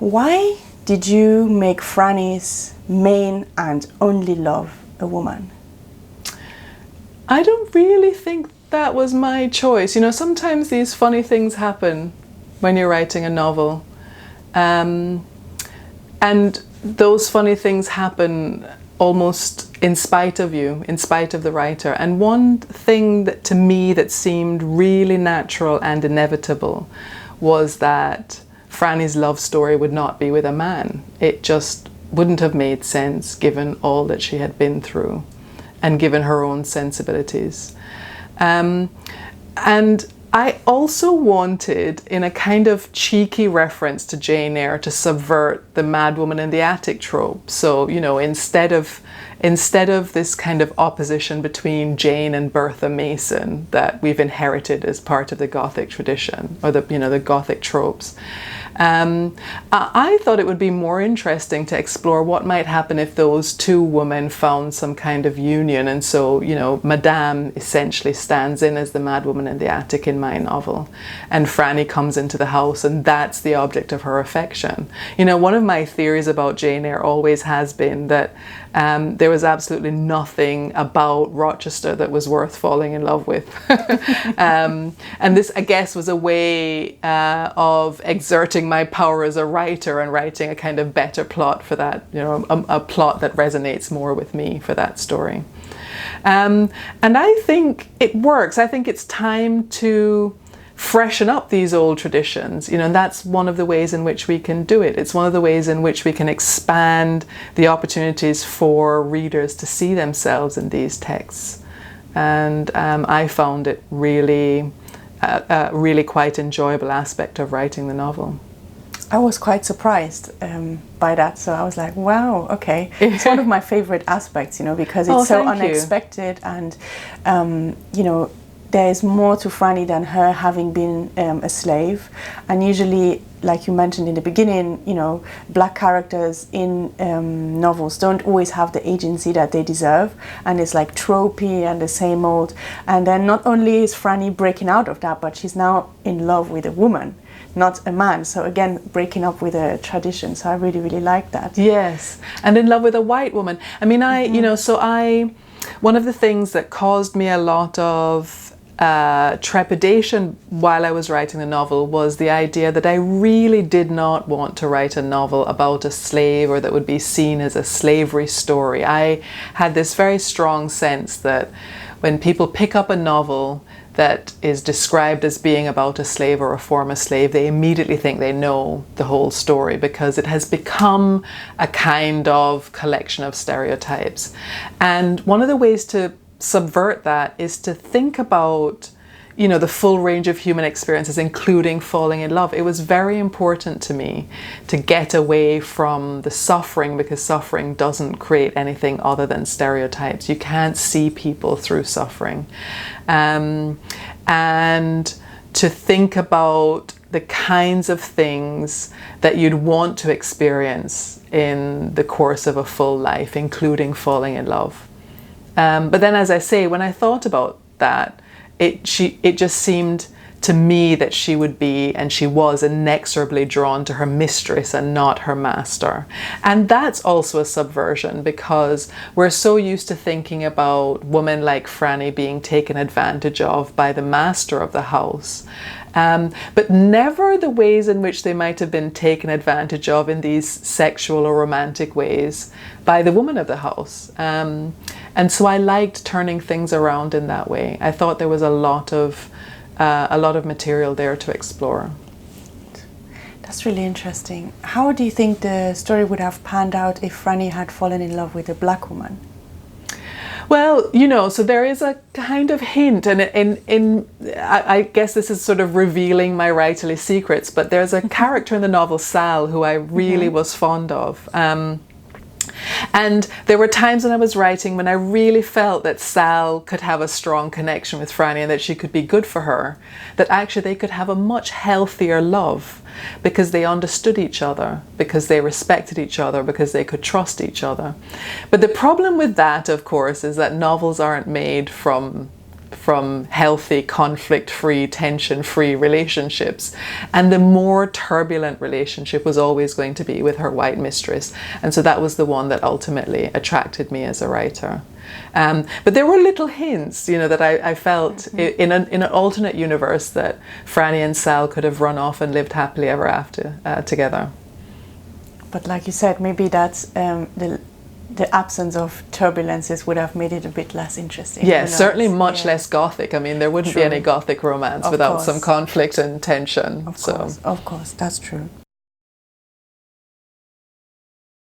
Why did you make Frannie's main and only love a woman? I don't really think that was my choice. You know, sometimes these funny things happen when you're writing a novel. And those funny things happen almost in spite of you, in spite of the writer. And one thing that to me that seemed really natural and inevitable was that Frannie's love story would not be with a man. It just wouldn't have made sense given all that she had been through and given her own sensibilities. And I also wanted, in a kind of cheeky reference to Jane Eyre, to subvert the madwoman in the attic trope. So, you know, instead of this kind of opposition between Jane and Bertha Mason that we've inherited as part of the Gothic tradition, or the Gothic tropes, I thought it would be more interesting to explore what might happen if those two women found some kind of union. And so, you know, Madame essentially stands in as the madwoman in the attic in my novel, and Frannie comes into the house, and that's the object of her affection. You know, one of my theories about Jane Eyre always has been that there was absolutely nothing about Rochester that was worth falling in love with. And this, I guess, was a way of exerting my power as a writer and writing a kind of better plot for that, you know, a plot that resonates more with me for that story. And I think it works. I think it's time to freshen up these old traditions, you know, and that's one of the ways in which we can do it. It's one of the ways in which we can expand the opportunities for readers to see themselves in these texts. And I found it really, really quite enjoyable aspect of writing the novel. I was quite surprised by that, so I was like, wow, okay. It's one of my favorite aspects, you know, because it's so unexpected, and you know, there's more to Frannie than her having been a slave. And usually, like you mentioned in the beginning, you know, black characters in novels don't always have the agency that they deserve, and it's like tropey and the same old. And then not only is Frannie breaking out of that, but she's now in love with a woman, not a man. So again, breaking up with a tradition. So I really, really like that. Yes, and in love with a white woman. I mean, you know, so one of the things that caused me a lot of trepidation while I was writing the novel was the idea that I really did not want to write a novel about a slave, or that would be seen as a slavery story. I had this very strong sense that when people pick up a novel that is described as being about a slave or a former slave, they immediately think they know the whole story, because it has become a kind of collection of stereotypes. And one of the ways to subvert that is to think about, you know, the full range of human experiences, including falling in love. It was very important to me to get away from the suffering, because suffering doesn't create anything other than stereotypes. You can't see people through suffering. And to think about the kinds of things that you'd want to experience in the course of a full life, including falling in love. But then, as I say, when I thought about that, it just seemed to me that she would be, and she was, inexorably drawn to her mistress and not her master. And that's also a subversion, because we're so used to thinking about women like Frannie being taken advantage of by the master of the house. But never the ways in which they might have been taken advantage of in these sexual or romantic ways by the woman of the house. And so I liked turning things around in that way. I thought there was a lot of material there to explore. That's really interesting. How do you think the story would have panned out if Frannie had fallen in love with a black woman? Well, you know, so there is a kind of hint, and I guess this is sort of revealing my writerly secrets, but there's a character in the novel, Sal, who I really was fond of. And there were times when I was writing when I really felt that Sal could have a strong connection with Frannie, and that she could be good for her, that actually they could have a much healthier love, because they understood each other, because they respected each other, because they could trust each other. But the problem with that, of course, is that novels aren't made from from healthy, conflict-free, tension-free relationships. And the more turbulent relationship was always going to be with her white mistress. And so that was the one that ultimately attracted me as a writer. But there were little hints, you know, that I felt in an alternate universe that Frannie and Sal could have run off and lived happily ever after together. But like you said, maybe that's the absence of turbulences would have made it a bit less interesting. Yeah, certainly much less gothic. I mean, there wouldn't be any gothic romance without some conflict and tension. Of course, that's true.